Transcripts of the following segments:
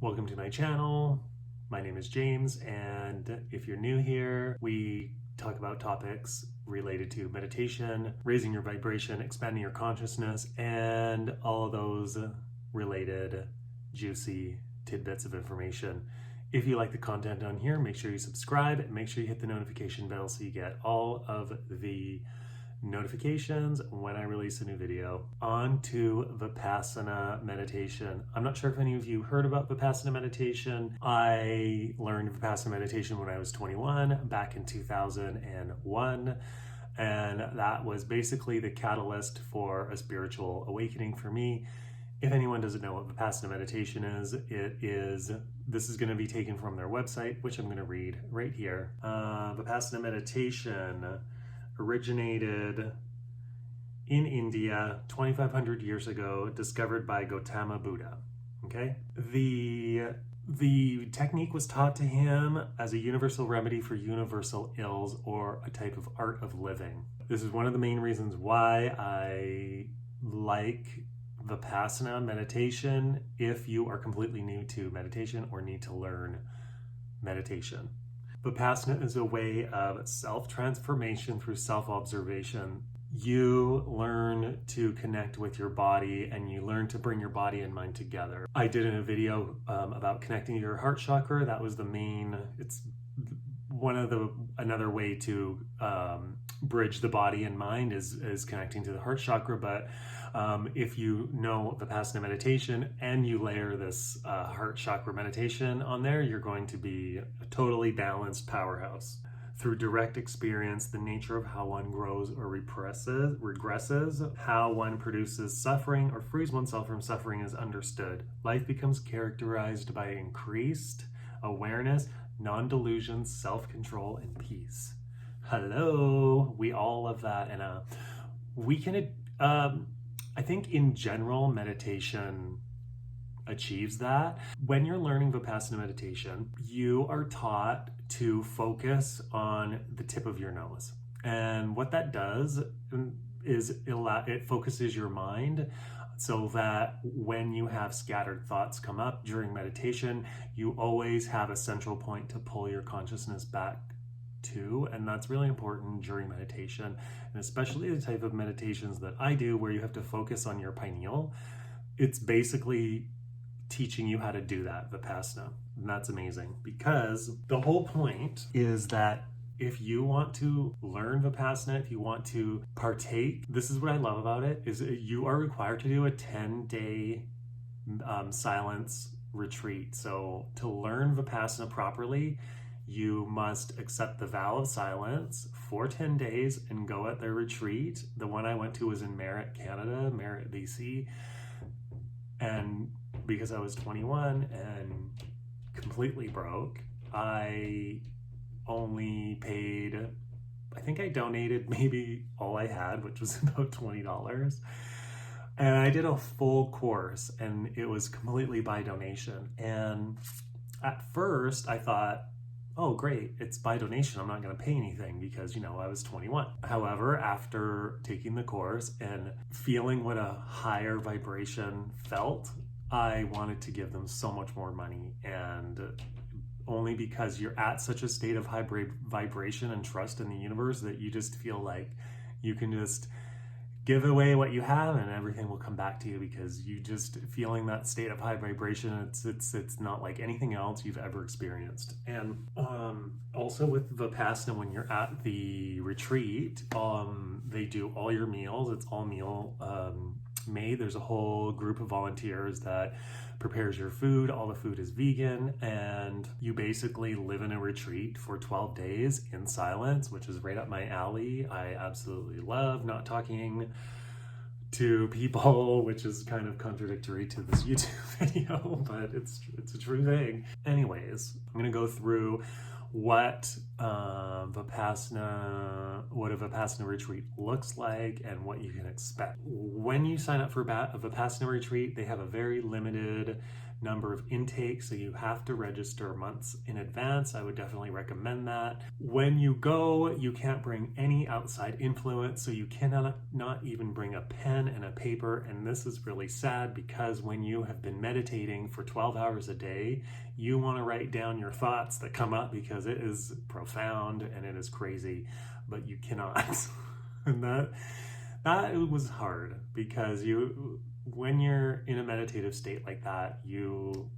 Welcome to my channel. My name is James, and if you're new here, we talk about topics related to meditation, raising your vibration, expanding your consciousness, and all of those related juicy tidbits of information. If you like the content on here, make sure you subscribe and make sure you hit the notification bell so you get all of the notifications when I release a new video. On to Vipassana meditation. I'm not sure if any of you heard about Vipassana meditation. I learned Vipassana meditation when I was 21 back in 2001. And that was basically the catalyst for a spiritual awakening for me. If anyone doesn't know what Vipassana meditation is, this is going to be taken from their website, which I'm going to read right here. Vipassana meditation originated in India 2,500 years ago, discovered by Gautama Buddha. Okay? The technique was taught to him as a universal remedy for universal ills, or a type of art of living. This is one of the main reasons why I like Vipassana meditation if you are completely new to meditation or need to learn meditation. Vipassana is a way of self-transformation through self-observation. You learn to connect with your body and you learn to bring your body and mind together. I did a video about connecting to your heart chakra. That was the main, it's another way to bridge the body and mind is connecting to the heart chakra. But if you know Vipassana meditation and you layer this heart chakra meditation on there, you're going to be a totally balanced powerhouse. Through direct experience, the nature of how one grows or regresses, how one produces suffering or frees oneself from suffering is understood. Life becomes characterized by increased awareness, non-delusion, self-control, and peace. Hello, we all love that. And we can, I think in general, meditation achieves that. When you're learning Vipassana meditation, you are taught to focus on the tip of your nose. And what that does is it focuses your mind so that when you have scattered thoughts come up during meditation, you always have a central point to pull your consciousness back to. And that's really important during meditation, and especially the type of meditations that I do where you have to focus on your pineal. It's basically teaching you how to do that, Vipassana. And that's amazing, because the whole point is that if you want to learn Vipassana, if you want to partake, this is what I love about it, is you are required to do a 10-day silence retreat. So to learn Vipassana properly, you must accept the vow of silence for 10 days and go at their retreat. The one I went to was in Merrit, Canada, Merrit, BC. And because I was 21 and completely broke, I only paid, I think I donated maybe all I had, which was about $20. And I did a full course, and it was completely by donation. And at first I thought, oh great, it's by donation, I'm not going to pay anything, because I was 21. However, after taking the course and feeling what a higher vibration felt, I wanted to give them so much more money. And only because you're at such a state of high vibration and trust in the universe that you just feel like you can just give away what you have and everything will come back to you, because you just feeling that state of high vibration. It's not like anything else you've ever experienced. And also with Vipassana, when you're at the retreat, they do all your meals. It's all meal made. There's a whole group of volunteers that prepares your food. All the food is vegan, and you basically live in a retreat for 12 days in silence, which is right up my alley. I absolutely love not talking to people, which is kind of contradictory to this YouTube video, but it's a true thing. Anyways, I'm gonna go through what a Vipassana retreat looks like and what you can expect. When you sign up for a Vipassana retreat, they have a very limited number of intakes, so you have to register months in advance. I would definitely recommend that. When you go, you can't bring any outside influence, so you cannot not even bring a pen and a paper. And this is really sad, because when you have been meditating for 12 hours a day, you want to write down your thoughts that come up, because it is profound and it is crazy, but you cannot. And that was hard, because when you're in a meditative state like that, you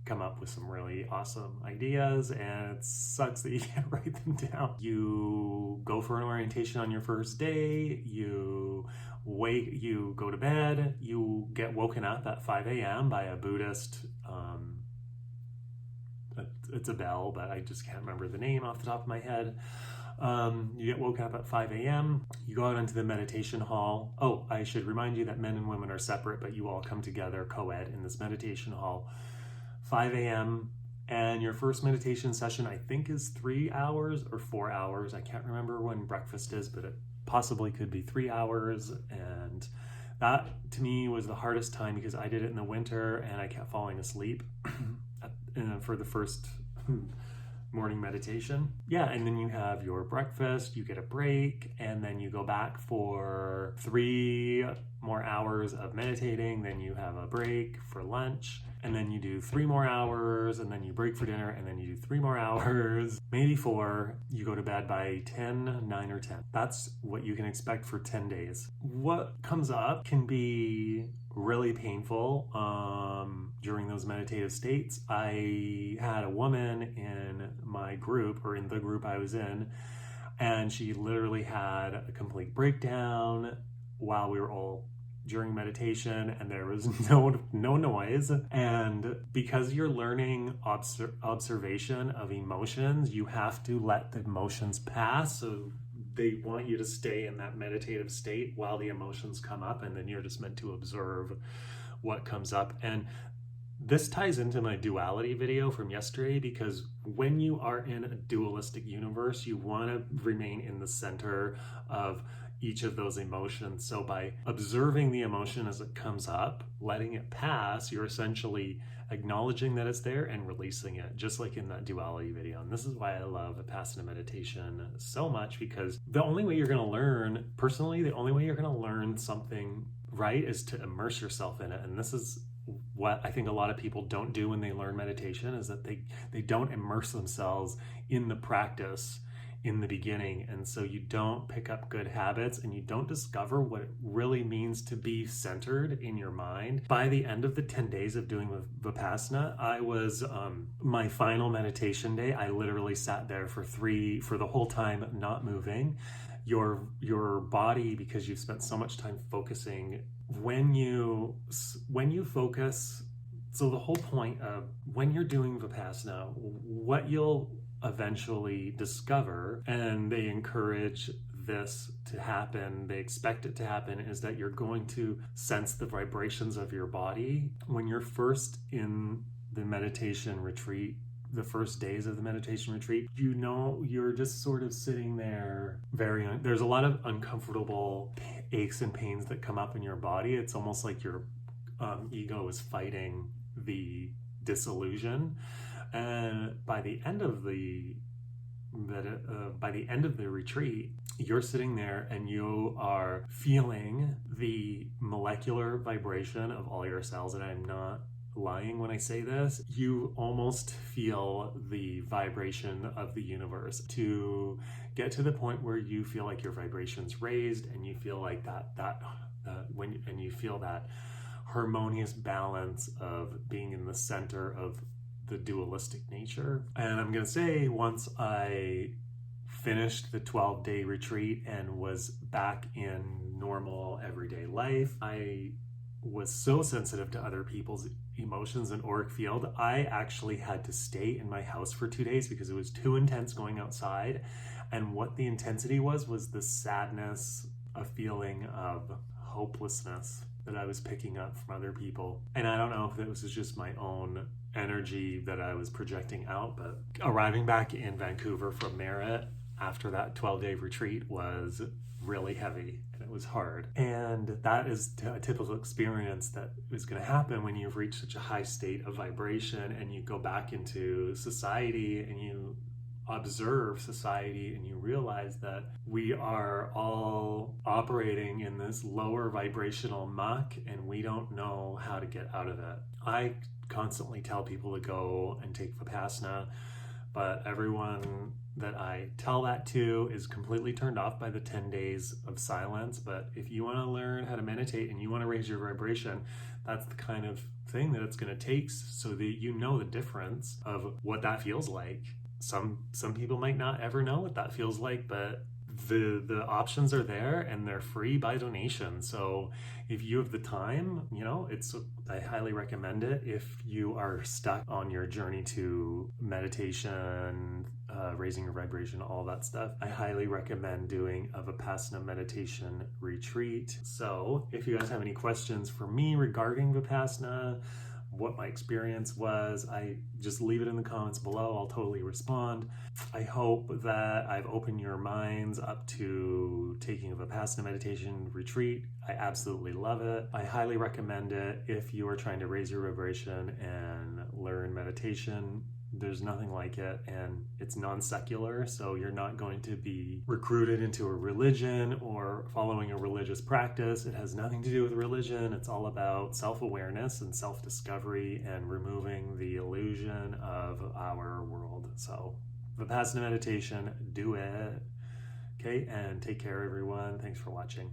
come up with some really awesome ideas, and it sucks that you can't write them down. You go for an orientation on your first day, you go to bed, you get woken up at 5 a.m. by a Buddhist, it's a bell, but I just can't remember the name off the top of my head. You get woken up at 5 a.m. You go out into the meditation hall. Oh, I should remind you that men and women are separate, but you all come together co-ed in this meditation hall. 5 a.m. And your first meditation session, I think, is 3 hours or 4 hours. I can't remember when breakfast is, but it possibly could be 3 hours. And that, to me, was the hardest time, because I did it in the winter and I kept falling asleep for the first morning meditation. Yeah, and then you have your breakfast, you get a break, and then you go back for 3 more hours of meditating, then you have a break for lunch, and then you do 3 more hours, and then you break for dinner, and then you do 3 more hours, maybe 4. You go to bed by 9 or 10. That's what you can expect for 10 days. What comes up can be really painful during those meditative states. I had a woman in my group, or in the group I was in, and she literally had a complete breakdown while we were all during meditation, and there was no noise. And because you're learning observation of emotions, you have to let the emotions pass. So they want you to stay in that meditative state while the emotions come up, and then you're just meant to observe what comes up. And this ties into my duality video from yesterday, because when you are in a dualistic universe, you want to remain in the center of each of those emotions. So by observing the emotion as it comes up, letting it pass, you're essentially acknowledging that it's there and releasing it, just like in that duality video. And this is why I love Vipassana meditation so much, because the only way you're going to learn, personally, the only way you're going to learn something right is to immerse yourself in it. And this is what I think a lot of people don't do when they learn meditation, is that they don't immerse themselves in the practice in the beginning. And so you don't pick up good habits, and you don't discover what it really means to be centered in your mind. By the end of the 10 days of doing Vipassana, I was, my final meditation day, I literally sat there for the whole time, not moving. Your body, because you've spent so much time focusing, when you focus, so the whole point of when you're doing Vipassana, what you'll eventually discover, and they encourage this to happen, they expect it to happen, is that you're going to sense the vibrations of your body. When you're first in the meditation retreat, the first days of the meditation retreat, you're just sort of sitting there there's a lot of uncomfortable aches and pains that come up in your body. It's almost like your ego is fighting the disillusion. And by the end of the retreat, you're sitting there and you are feeling the molecular vibration of all your cells. And I'm not lying when I say this. You almost feel the vibration of the universe, to get to the point where you feel like your vibration's raised, and you feel like you feel that harmonious balance of being in the center of the dualistic nature. And I'm gonna say, once I finished the 12-day retreat and was back in normal everyday life, I was so sensitive to other people's emotions and auric field, I actually had to stay in my house for 2 days because it was too intense going outside. And what the intensity was the sadness, a feeling of hopelessness that I was picking up from other people. And I don't know if it was just my own energy that I was projecting out, but arriving back in Vancouver from Merrit after that 12-day retreat was really heavy. it was hard. And that is a typical experience that is going to happen when you've reached such a high state of vibration and you go back into society and you observe society and you realize that we are all operating in this lower vibrational muck and we don't know how to get out of it. I constantly tell people to go and take Vipassana, but everyone that I tell that to is completely turned off by the 10 days of silence. But if you want to learn how to meditate and you want to raise your vibration, that's the kind of thing that it's going to take so that you know the difference of what that feels like. Some people might not ever know what that feels like, but the options are there and they're free by donation. So if you have the time, I highly recommend it. If you are stuck on your journey to meditation, raising your vibration, all that stuff, I highly recommend doing a Vipassana meditation retreat. So if you guys have any questions for me regarding Vipassana, what my experience was, I just leave it in the comments below. I'll totally respond. I hope that I've opened your minds up to taking a Vipassana meditation retreat. I absolutely love it. I highly recommend it if you are trying to raise your vibration and learn meditation. There's nothing like it, and it's non-secular, so you're not going to be recruited into a religion or following a religious practice. It has nothing to do with religion. It's all about self-awareness and self-discovery and removing the illusion of our world. So Vipassana meditation, do it. Okay, and take care, everyone. Thanks for watching.